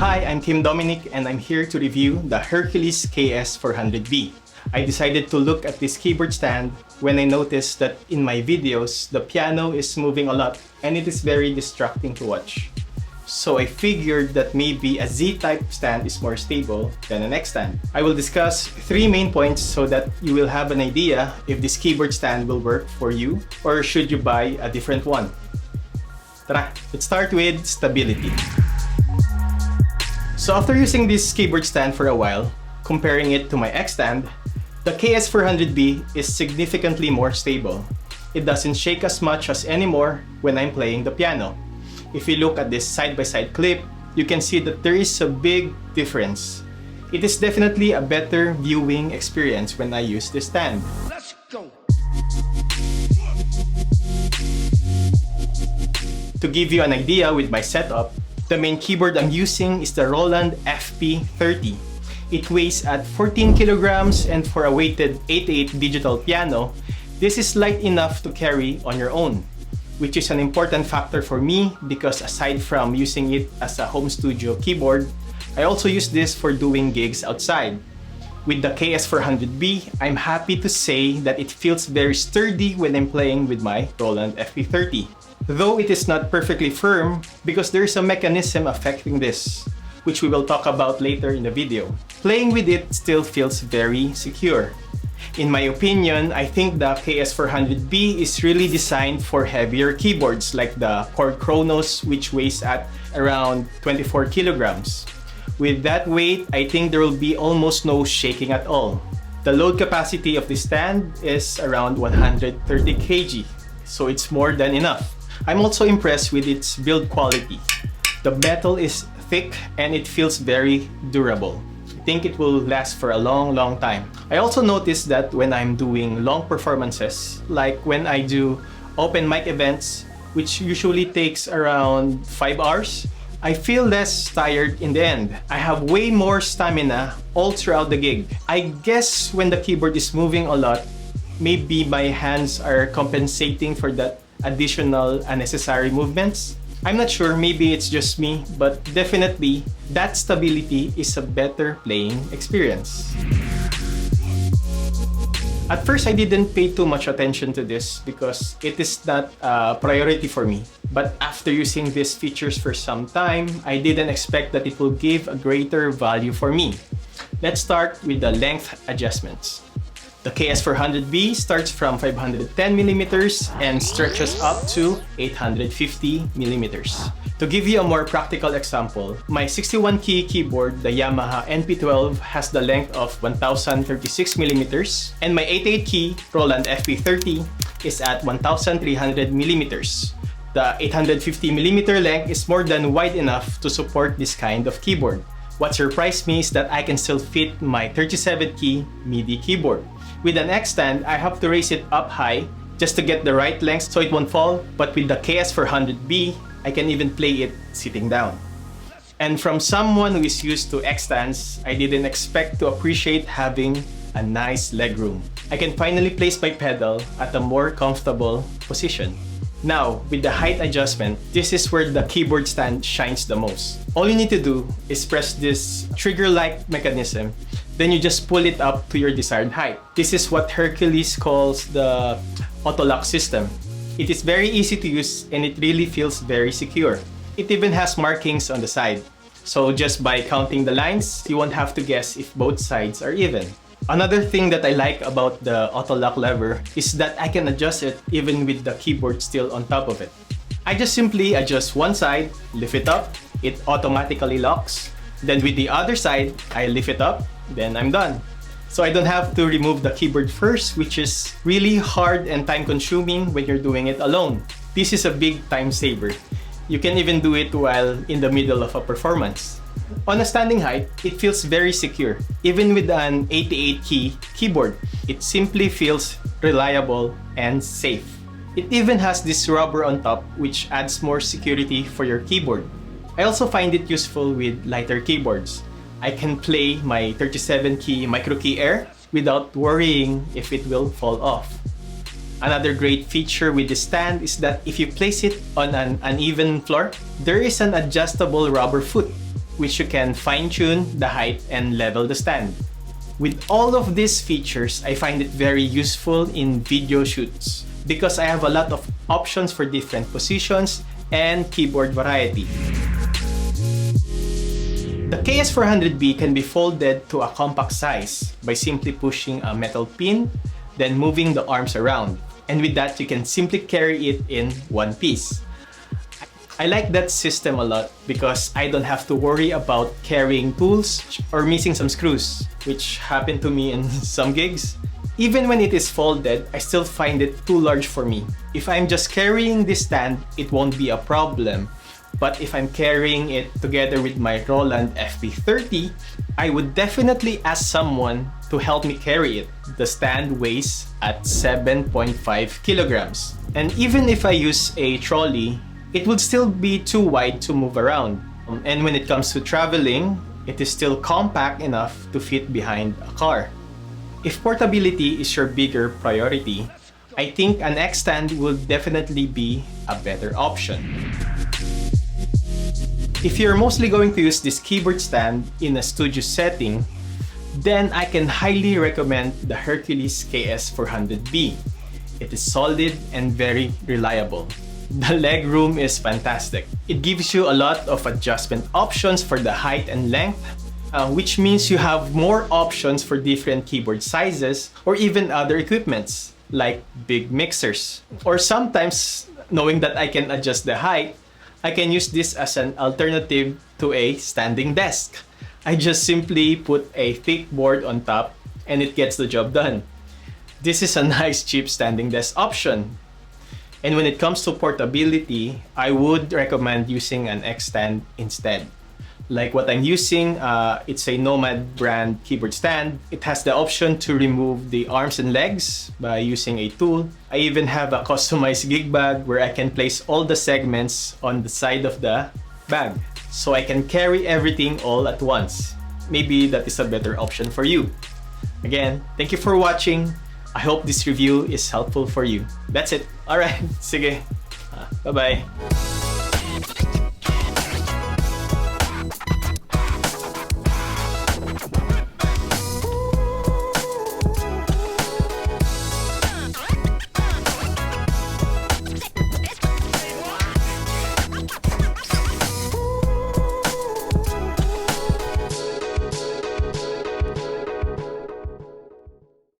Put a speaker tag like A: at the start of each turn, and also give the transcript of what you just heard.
A: Hi, I'm Team Dominic and I'm here to review the Hercules KS400B. I decided to look at this keyboard stand when I noticed that in my videos, the piano is moving a lot and it is very distracting to watch. So I figured that maybe a Z-type stand is more stable than an X stand. I will discuss 3 main points so that you will have an idea if this keyboard stand will work for you or should you buy a different one. Tara, let's start with stability. So after using this keyboard stand for a while, comparing it to my X stand, the KS400B is significantly more stable. It doesn't shake as much as anymore when I'm playing the piano. If you look at this side-by-side clip, you can see that there is a big difference. It is definitely a better viewing experience when I use this stand. Let's go! To give you an idea with my setup, the main keyboard I'm using is the Roland FP30. It weighs at 14 kilograms and for a weighted 8/8 digital piano, this is light enough to carry on your own, which is an important factor for me because aside from using it as a home studio keyboard, I also use this for doing gigs outside. With the KS400B, I'm happy to say that it feels very sturdy when I'm playing with my Roland FP30. Though it is not perfectly firm because there is a mechanism affecting this, which we will talk about later in the video. Playing with it still feels very secure. In my opinion, I think the KS400B is really designed for heavier keyboards like the Chord Kronos, which weighs at around 24 kilograms. With that weight, I think there will be almost no shaking at all. The load capacity of this stand is around 130 kg, so it's more than enough. I'm also impressed with its build quality. The metal is thick and it feels very durable. I think it will last for a long time. I also noticed that when I'm doing long performances, like when I do open mic events, which usually takes around 5 hours, I feel less tired in the end. I have way more stamina all throughout the gig. I guess when the keyboard is moving a lot, maybe my hands are compensating for that additional unnecessary movements. I'm not sure, maybe it's just me, but definitely that stability is a better playing experience. At first, I didn't pay too much attention to this because it is not a priority for me. But after using these features for some time, I didn't expect that it will give a greater value for me. Let's start with the length adjustments. The KS400B starts from 510mm and stretches up to 850mm. To give you a more practical example, my 61-key keyboard, the Yamaha NP12, has the length of 1036mm and my 8/8 key Roland FP30 is at 1300mm. The 850mm length is more than wide enough to support this kind of keyboard. What surprised me is that I can still fit my 37-key MIDI keyboard. With an X stand, I have to raise it up high just to get the right length so it won't fall, but with the KS400B, I can even play it sitting down. And from someone who is used to X stands, I didn't expect to appreciate having a nice legroom. I can finally place my pedal at a more comfortable position. Now, with the height adjustment, this is where the keyboard stand shines the most. All you need to do is press this trigger-like mechanism Then you just pull it up to your desired height. This is what Hercules calls the auto-lock system. It is very easy to use and it really feels very secure. It even has markings on the side. So just by counting the lines, you won't have to guess if both sides are even. Another thing that I like about the auto-lock lever is that I can adjust it even with the keyboard still on top of it. I just simply adjust one side, lift it up, it automatically locks. Then with the other side, I lift it up, then I'm done. So I don't have to remove the keyboard first, which is really hard and time-consuming when you're doing it alone. This is a big time saver. You can even do it while in the middle of a performance. On a standing height, it feels very secure. Even with an 88-key keyboard, it simply feels reliable and safe. It even has this rubber on top which adds more security for your keyboard. I also find it useful with lighter keyboards. I can play my 37-key micro key Air without worrying if it will fall off. Another great feature with the stand is that if you place it on an uneven floor, there is an adjustable rubber foot which you can fine-tune the height and level the stand. With all of these features, I find it very useful in video shoots because I have a lot of options for different positions and keyboard variety. The KS400B can be folded to a compact size by simply pushing a metal pin, then moving the arms around. And with that, you can simply carry it in one piece. I like that system a lot because I don't have to worry about carrying tools or missing some screws, which happened to me in some gigs. Even when it is folded, I still find it too large for me. If I'm just carrying this stand, it won't be a problem. But if I'm carrying it together with my Roland FP30, I would definitely ask someone to help me carry it. The stand weighs at 7.5 kilograms. And even if I use a trolley, it would still be too wide to move around. And when it comes to traveling, it is still compact enough to fit behind a car. If portability is your bigger priority, I think an X stand will definitely be a better option. If you're mostly going to use this keyboard stand in a studio setting, then I can highly recommend the Hercules KS400B. It is solid and very reliable. The leg room is fantastic. It gives you a lot of adjustment options for the height and length, which means you have more options for different keyboard sizes or even other equipments like big mixers. Or sometimes, knowing that I can adjust the height, I can use this as an alternative to a standing desk. I just simply put a thick board on top and it gets the job done. This is a nice cheap standing desk option. And when it comes to portability, I would recommend using an X stand instead. Like what I'm using, it's a Nomad brand keyboard stand. It has the option to remove the arms and legs by using a tool. I even have a customized gig bag where I can place all the segments on the side of the bag. So I can carry everything all at once. Maybe that is a better option for you. Again, thank you for watching. I hope this review is helpful for you. That's it. Alright, sige. Bye-bye.